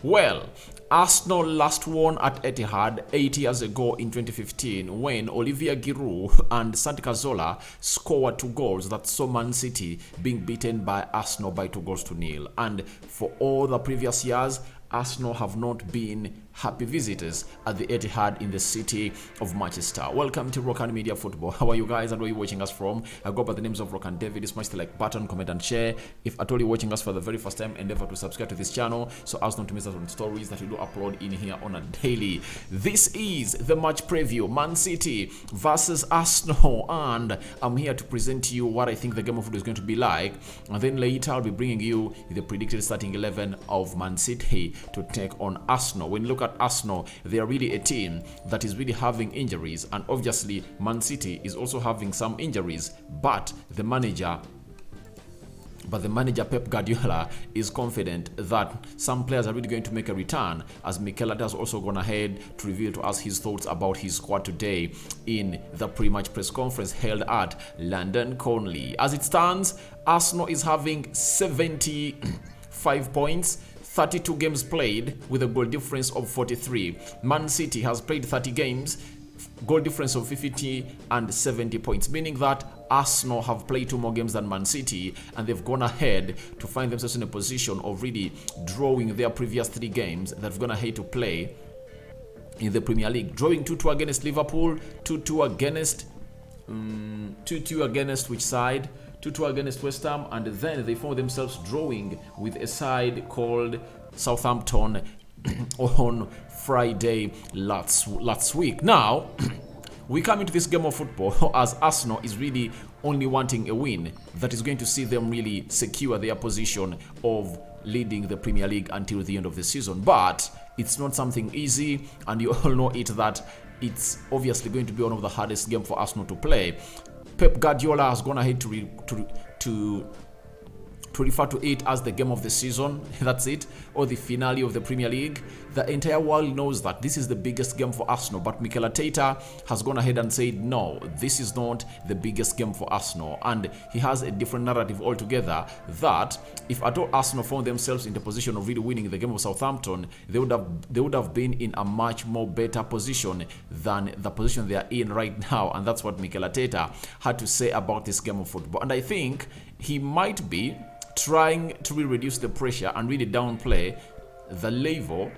Well, Arsenal last won at Etihad 8 years ago in 2015 when Olivier Giroud and Santi Cazorla scored 2 goals that saw Man City being beaten by Arsenal by 2-0. And for all the previous years, Arsenal have not been happy visitors at the Etihad in the city of Manchester. Welcome to Rokani Media Football. How are you guys and where are you watching us from? I go by the names of Rokani David. Smash the like button, comment and share. If at all you're watching us for the very first time, endeavor to subscribe to this channel so as not to miss out on stories that we do upload in here on a daily. This is the match preview, Man City versus Arsenal, and I'm here to present to you what I think the game of football is going to be like, and then later I'll be bringing you the predicted starting 11 of Man City to take on Arsenal. When you look at Arsenal, they are really a team that is really having injuries, and obviously Man City is also having some injuries, but the manager Pep Guardiola is confident that some players are really going to make a return, as Mikel Arteta has also gone ahead to reveal to us his thoughts about his squad today in the pre-match press conference held at London Colney. As it stands, Arsenal is having 75 points, 32 games played with a goal difference of 43. Man City has played 30 games, goal difference of 50 and 70 points, meaning that Arsenal have played 2 more games than Man City, and they've gone ahead to find themselves in a position of really drawing their previous 3 games that they've gone ahead to play in the Premier League. Drawing 2-2 against Liverpool, 2-2 against 2-2 against which side? 2-2 against West Ham, and then they found themselves drawing with a side called Southampton on Friday last week. Now, we come into this game of football as Arsenal is really only wanting a win that is going to see them really secure their position of leading the Premier League until the end of the season. But it's not something easy, and you all know it that it's obviously going to be one of the hardest games for Arsenal to play. Pep Guardiola has gone ahead to refer to it as the game of the season. That's it, or the finale of the Premier League. The entire world knows that this is the biggest game for Arsenal, but Mikel Arteta has gone ahead and said no, this is not the biggest game for Arsenal, and he has a different narrative altogether, that if at all Arsenal found themselves in the position of really winning the game of Southampton, they would have been in a much more better position than the position they are in right now. And that's what Mikel Arteta had to say about this game of football, and I think he might be trying to really reduce the pressure and really downplay the level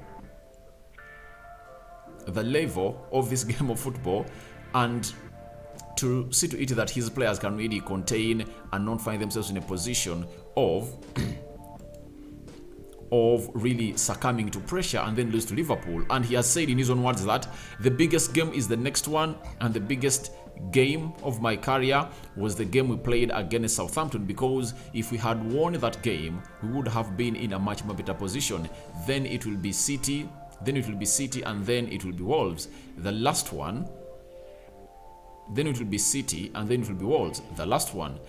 of this game of football, and to see to it that his players can really contain and not find themselves in a position of really succumbing to pressure and then lose to Liverpool. And he has said in his own words that the biggest game is the next one, and the biggest game of my career was the game we played against Southampton, because if we had won that game, we would have been in a much more better position. Then it will be City, and then it will be Wolves. The last one, then it will be City, and then it will be Wolves. The last one,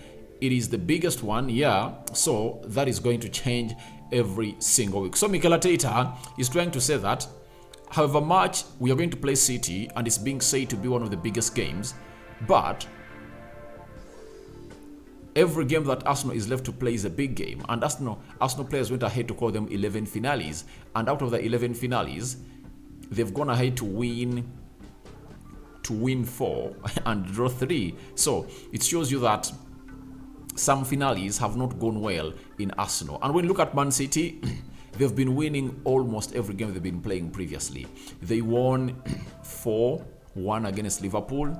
it is the biggest one, yeah, so that is going to change every single week. So Mikel Arteta is trying to say that however much we are going to play City, and it's being said to be one of the biggest games, but every game that Arsenal is left to play is a big game, and Arsenal players went ahead to call them 11 finales, and out of the 11 finales, they've gone ahead to win 4 and draw 3. So it shows you that some finales have not gone well in Arsenal. And when you look at Man City, they've been winning almost every game they've been playing previously. They won 4-1 against Liverpool.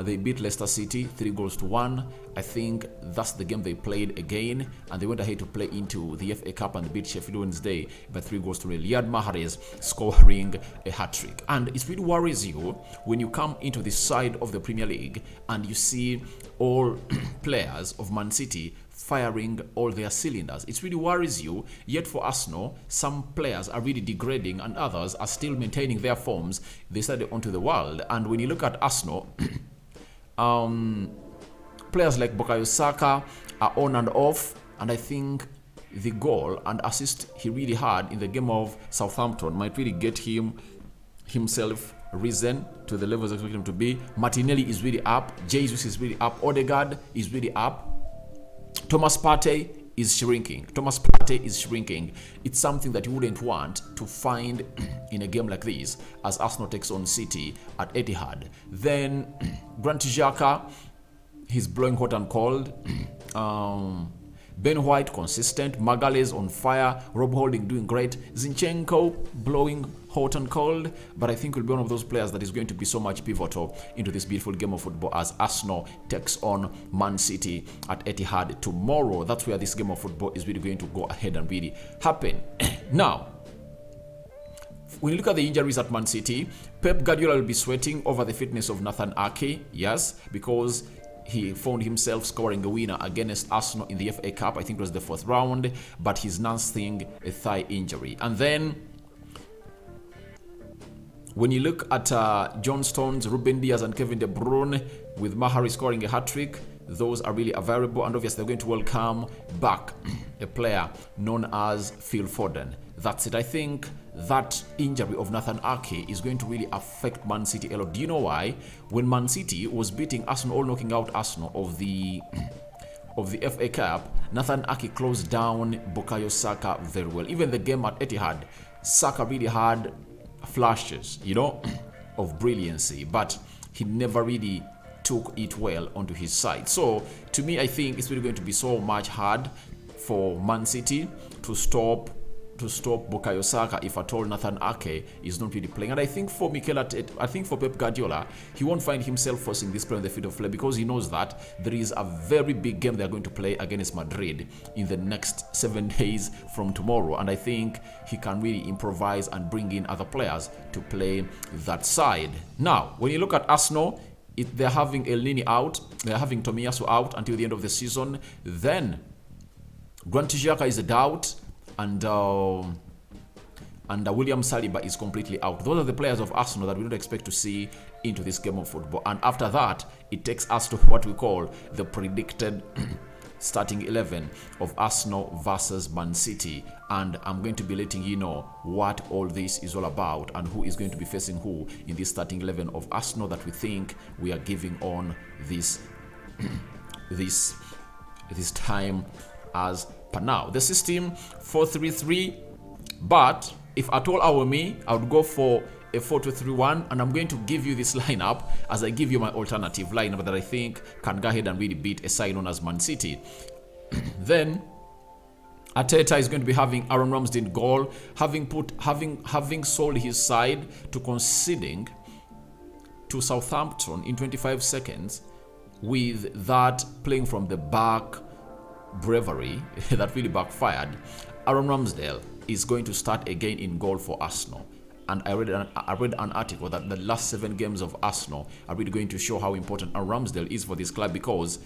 They beat Leicester City 3-1. I think that's the game they played again, and they went ahead to play into the FA Cup and they beat Sheffield Wednesday by 3-0. Riyad Mahrez scoring a hat-trick. And it really worries you when you come into this side of the Premier League and you see all players of Man City firing all their cylinders. It really worries you. Yet for Arsenal, some players are really degrading and others are still maintaining their forms they started onto the world. And when you look at Arsenal, players like Bukayo Saka are on and off, and I think the goal and assist he really had in the game of Southampton might really get himself risen to the levels expected him to be. Martinelli is really up, Jesus is really up, Odegaard is really up, Thomas Partey is shrinking. Thomas Partey is shrinking. It's something that you wouldn't want to find in a game like this as Arsenal takes on City at Etihad. Then Granit Xhaka, he's blowing hot and cold. Ben White consistent, Magalhaes on fire, Rob Holding doing great, Zinchenko blowing hot and cold, but I think will be one of those players that is going to be so much pivotal into this beautiful game of football as Arsenal takes on Man City at Etihad tomorrow. That's where this game of football is really going to go ahead and really happen. Now, when you look at the injuries at Man City, Pep Guardiola will be sweating over the fitness of Nathan Ake, yes, because he found himself scoring a winner against Arsenal in the FA Cup. I think it was the 4th round, but he's nursing a thigh injury. And then when you look at John Stones, Ruben Diaz, and Kevin De Bruyne, with Mahrez scoring a hat-trick, those are really available, and obviously they're going to welcome back a player known as Phil Foden. That's it. I think that injury of Nathan Ake is going to really affect Man City a lot. Do you know why? When Man City was beating Arsenal, all knocking out Arsenal of the FA Cup, Nathan Ake closed down Bukayo Saka very well. Even the game at Etihad, Saka really had flashes, of brilliancy, but he never really took it well onto his side. So to me, I think it's really going to be so much hard for Man City to stop Bukayo Saka if at all Nathan Ake is not really playing. And I think for for Pep Guardiola, he won't find himself forcing this play on the field of play because he knows that there is a very big game they're going to play against Madrid in the next 7 days from tomorrow. And I think he can really improvise and bring in other players to play that side. Now, when you look at Arsenal, they're having El Nini out, they're having Tomiyasu out until the end of the season. Then Granit Xhaka is a doubt, and William Saliba is completely out. Those are the players of Arsenal that we don't expect to see into this game of football. And after that, it takes us to what we call the predicted starting 11 of Arsenal versus Man City. And I'm going to be letting you know what all this is all about and who is going to be facing who in this starting 11 of Arsenal that we think we are giving on this this time as per now. The system 4-3-3, but if at all I were me, I would go for a 4-2-3-1, and I'm going to give you this lineup as I give you my alternative lineup that I think can go ahead and really beat a side known as Man City. Then Arteta is going to be having Aaron Ramsdale in goal, having sold his side to conceding to Southampton in 25 seconds, with that playing from the back bravery that really backfired. Aaron Ramsdale is going to start again in goal for Arsenal. And I read an article that the last 7 games of Arsenal are really going to show how important Aaron Ramsdale is for this club, because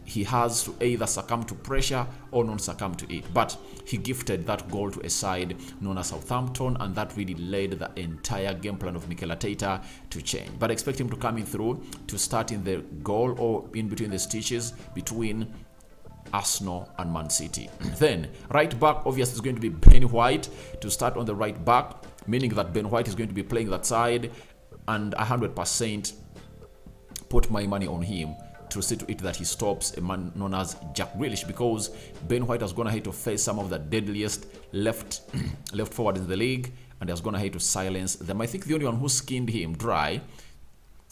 he has to either succumb to pressure or not succumb to it. But he gifted that goal to a side known as Southampton, and that really led the entire game plan of Mikel Arteta to change. But expect him to come in through to start in the goal or in between the stitches between Arsenal and Man City. Then right back obviously is going to be Ben White to start on the right back, meaning that Ben White is going to be playing that side, and 100% put my money on him to see to it that he stops a man known as Jack Grealish, because Ben White has gone ahead to face some of the deadliest left forward in the league, and has gone ahead to silence them. I think the only one who skinned him dry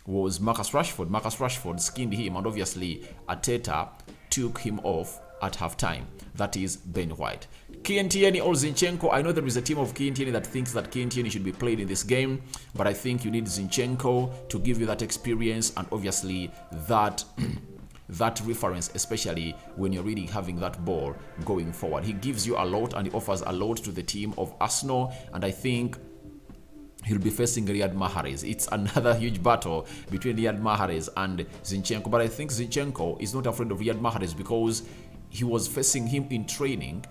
was Marcus Rashford. Marcus Rashford skinned him, and obviously Arteta took him off at halftime. That is Ben White. Kian Tierney or Zinchenko. I know there is a team of Kian Tierney that thinks that Kian Tierney should be played in this game, but I think you need Zinchenko to give you that experience and obviously that reference, especially when you're really having that ball going forward. He gives you a lot and he offers a lot to the team of Arsenal, and I think he'll be facing Riyad Mahrez. It's another huge battle between Riyad Mahrez and Zinchenko, but I think Zinchenko is not afraid of Riyad Mahrez because he was facing him in training,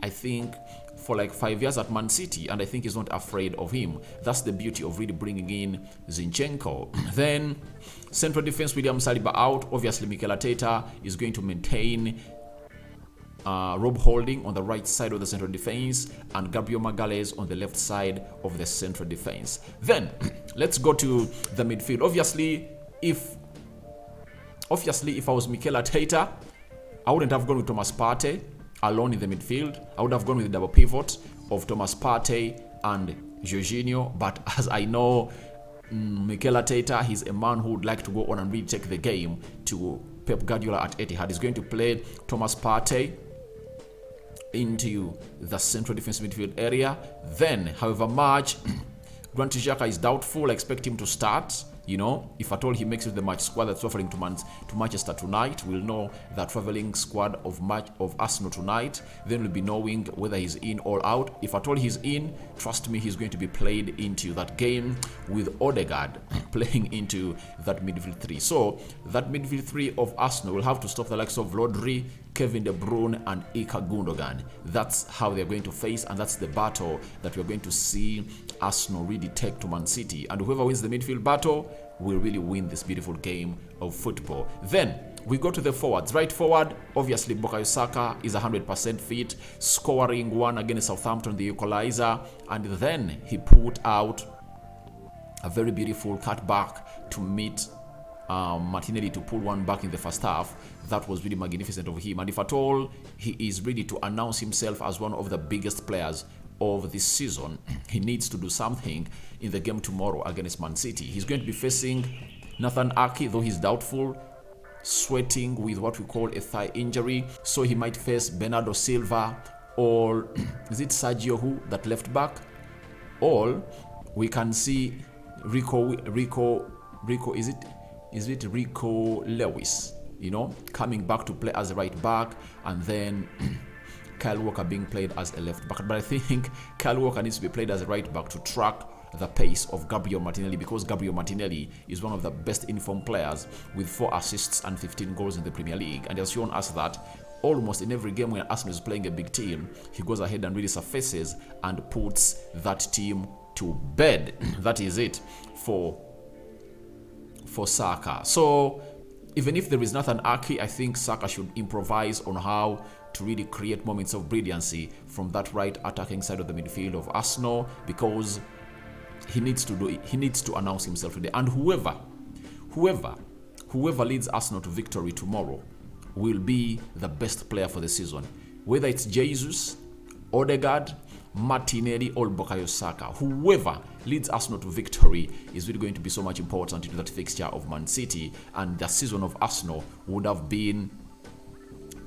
I think for like 5 years at Man City, and I think he's not afraid of him. That's the beauty of really bringing in Zinchenko. Then central defense, William Saliba out. Obviously Mikel Arteta is going to maintain Rob Holding on the right side of the central defense and Gabriel Magalhaes on the left side of the central defense. Then let's go to the midfield. Obviously if I was Mikel Arteta, I wouldn't have gone with Thomas Partey alone in the midfield. I would have gone with the double pivot of Thomas Partey and Jorginho. But as I know, Mikel Arteta, he's a man who would like to go on and really take the game to Pep Guardiola at Etihad. He's going to play Thomas Partey into the central defensive midfield area. Then, however much Granit Xhaka is doubtful, I expect him to start. You know, if at all he makes it the match squad that's traveling to Manchester tonight, we'll know that traveling squad of Arsenal tonight. Then we'll be knowing whether he's in or out. If at all he's in, trust me, he's going to be played into that game with Odegaard playing into that midfield three. So that midfield three of Arsenal will have to stop the likes of Rodri, Kevin De Bruyne and Ilkay Gundogan. That's how they're going to face, and that's the battle that we're going to see Arsenal really take to Man City. And whoever wins the midfield battle will really win this beautiful game of football. Then we go to the forwards. Right forward, obviously Bukayo Saka is 100% fit, scoring one against Southampton, the equalizer, and then he put out a very beautiful cutback to meet Martinelli to pull one back in the first half. That was really magnificent of him. And if at all he is ready to announce himself as one of the biggest players of this season, he needs to do something in the game tomorrow against Man City. He's going to be facing Nathan Ake, though he's doubtful, sweating with what we call a thigh injury. So he might face Bernardo Silva, or is it Sergio Hu, that left back? Or we can see Rico, is it Rico Lewis, you know, coming back to play as a right back, and then Kyle Walker being played as a left back. But I think Kyle Walker needs to be played as a right back to track the pace of Gabriel Martinelli, because Gabriel Martinelli is one of the best informed players with 4 assists and 15 goals in the Premier League, and he has shown us that almost in every game when Arsenal is playing a big team, he goes ahead and really surfaces and puts that team to bed. That is it for Saka. So even if there is Nathan Ake, I think Saka should improvise on how to really create moments of brilliancy from that right attacking side of the midfield of Arsenal, because he needs to do it. He needs to announce himself today. And whoever leads Arsenal to victory tomorrow will be the best player for the season. Whether it's Jesus, Odegaard, Martinelli or Bukayo Saka, whoever leads Arsenal to victory is really going to be so much important into that fixture of Man City, and the season of Arsenal would have been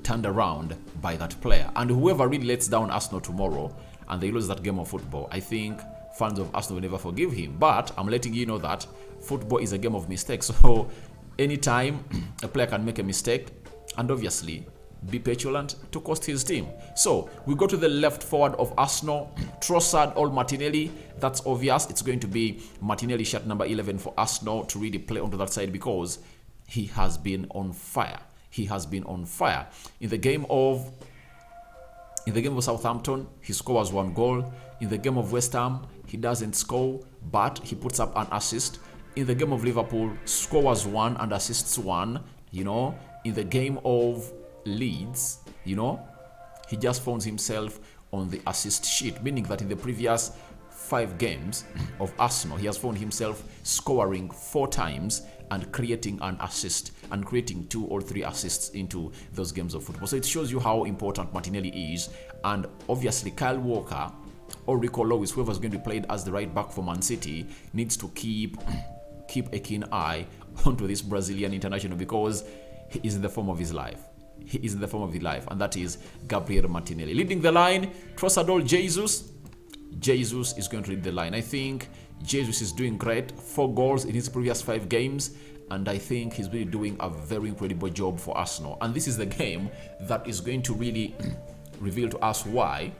turned around by that player. And whoever really lets down Arsenal tomorrow and they lose that game of football, I think fans of Arsenal will never forgive him. But I'm letting you know that football is a game of mistakes. So anytime a player can make a mistake and obviously be petulant to cost his team. So we go to the left forward of Arsenal, Trossard or Martinelli. That's obvious. It's going to be Martinelli, shirt number 11 for Arsenal, to really play onto that side because he has been on fire. He has been on fire. In the game of Southampton, he scores 1 goal. In the game of West Ham, he doesn't score, but he puts up an assist. In the game of Liverpool, scores 1 and assists 1. You know, in the game of Leeds, you know, he just found himself on the assist sheet, meaning that in the previous 5 games of Arsenal, he has found himself scoring 4 times and creating an assist and creating 2 or 3 assists into those games of football. So it shows you how important Martinelli is. And obviously Kyle Walker or Rico Lewis, whoever's going to be played as the right back for Man City, needs to keep a keen eye onto this Brazilian international, because he is in the form of his life. He is in the form of his life, and that is Gabriel Martinelli. Leading the line, Trossard or Jesus. Jesus is going to lead the line. I think Jesus is doing great. 4 goals in his previous 5 games, and I think he's really doing a very incredible job for Arsenal. And this is the game that is going to really reveal to us why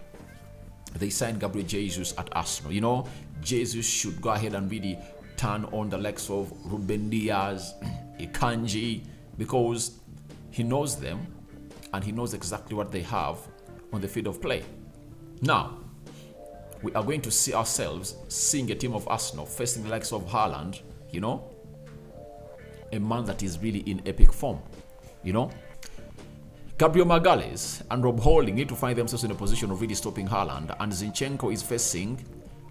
they signed Gabriel Jesus at Arsenal. You know, Jesus should go ahead and really turn on the likes of Ruben Diaz, Akanji, because he knows them and he knows exactly what they have on the field of play. Now, we are going to see ourselves seeing a team of Arsenal facing the likes of Haaland, you know, a man that is really in epic form, you know. Gabriel Magalhaes and Rob Holding need to find themselves in a position of really stopping Haaland, and Zinchenko is facing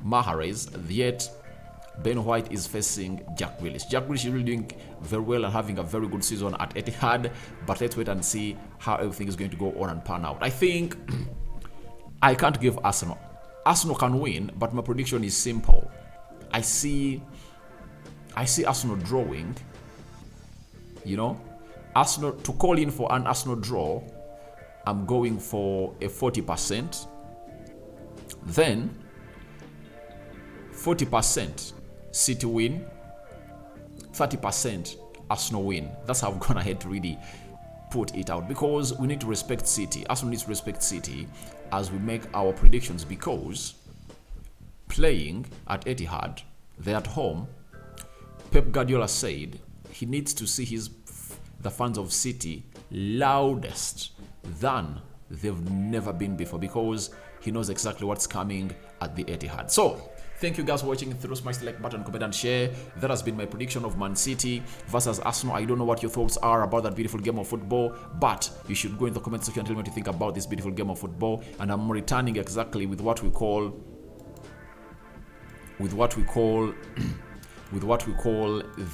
Mahrez, yet Ben White is facing Jack Grealish. Jack Grealish is really doing very well and having a very good season at Etihad, but let's wait and see how everything is going to go on and pan out. I think I can't give Arsenal. Arsenal can win, but my prediction is simple. I see Arsenal drawing. You know, Arsenal, to call in for an Arsenal draw, I'm going for a 40%. Then 40% City win, 30% Arsenal win. That's how I've gone ahead to really put it out, because we need to respect City. Arsenal needs to respect City as we make our predictions, because playing at Etihad, they're at home. Pep Guardiola said he needs to see the fans of City loudest than they've never been before, because he knows exactly what's coming at the Etihad. So thank you guys for watching. Through smash the like button, comment and share. That has been my prediction of Man City versus Arsenal. I don't know what your thoughts are about that beautiful game of football, but you should go in the comment section and tell me what you think about this beautiful game of football. And I'm returning exactly with what we call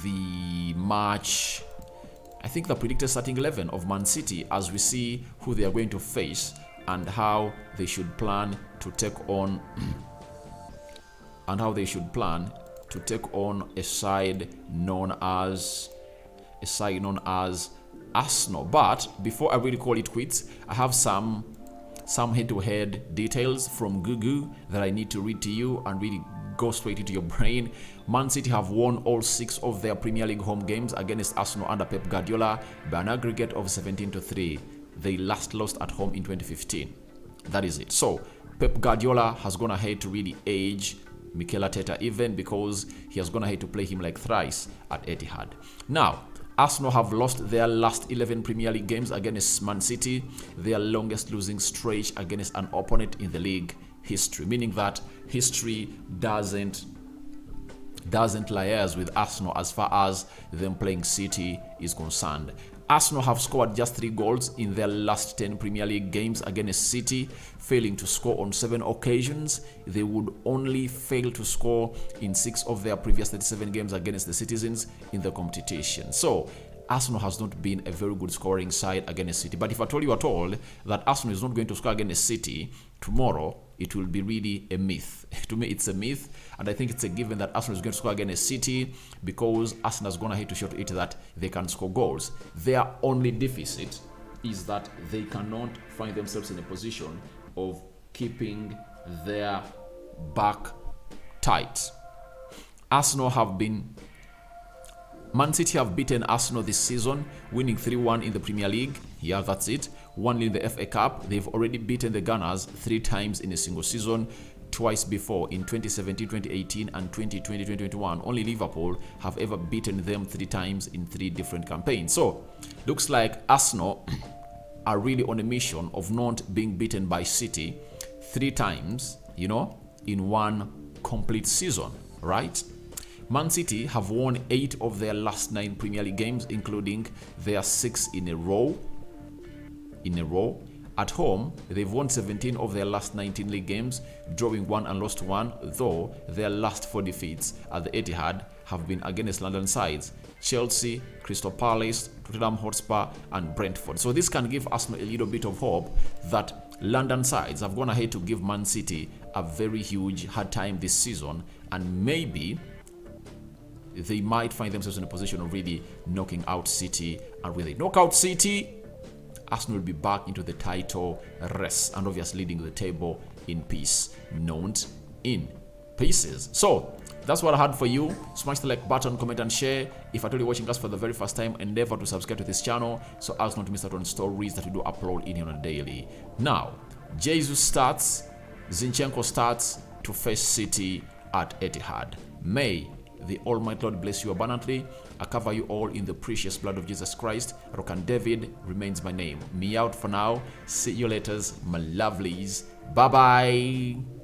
the match, I think the predicted starting 11 of Man City, as we see who they are going to face and how they should plan to take on a side known as Arsenal. But before I really call it quits, I have some head-to-head details from Gugu that I need to read to you and really go straight into your brain. Man City have won all 6 of their Premier League home games against Arsenal under Pep Guardiola by an aggregate of 17-3. They last lost at home in 2015. That is it. So Pep Guardiola has gone ahead to really age Mikel Arteta even, because he has gone ahead to play him like thrice at Etihad. Now, Arsenal have lost their last 11 Premier League games against Man City, their longest losing stretch against an opponent in the league history, meaning that history doesn't liaise with Arsenal as far as them playing City is concerned. Arsenal have scored just 3 goals in their last 10 Premier League games against City, failing to score on 7 occasions. They would only fail to score in 6 of their previous 37 games against the Citizens in the competition. So Arsenal has not been a very good scoring side against City. But if at all you are told that Arsenal is not going to score against City tomorrow, it will be really a myth. To me, it's a myth, and I think it's a given that Arsenal is going to score against City, because Arsenal has gone ahead to show to it that they can score goals. Their only deficit is that they cannot find themselves in a position of keeping their back tight. Man City have beaten Arsenal this season, winning 3-1 in the Premier League. Yeah, that's it. 1 in the FA Cup. They've already beaten the Gunners 3 times in a single season, twice before, in 2017, 2018, and 2020, 2021. Only Liverpool have ever beaten them 3 times in 3 different campaigns. So, looks like Arsenal are really on a mission of not being beaten by City 3 times, in one complete season, right? Man City have won 8 of their last 9 Premier League games, including their 6 in a row. At home, they've won 17 of their last 19 league games, drawing 1 and lost 1, though their last 4 defeats at the Etihad have been against London sides: Chelsea, Crystal Palace, Tottenham Hotspur, and Brentford. So this can give Arsenal a little bit of hope that London sides have gone ahead to give Man City a very huge hard time this season, and maybe they might find themselves in a position of really knocking out City. And when they knock out City, Arsenal will be back into the title race and obviously leading the table in peace, not in pieces. So that's what I had for you. Smash the like button, comment and share. If at all you're watching us for the very first time, endeavor to subscribe to this channel so as not to miss out on stories that we do upload in here on a daily. Now, Jesus starts, Zinchenko starts to face City at Etihad. May the Almighty Lord bless you abundantly. I cover you all in the precious blood of Jesus Christ. Rokani David remains my name. Me out for now. See you later, my lovelies. Bye-bye.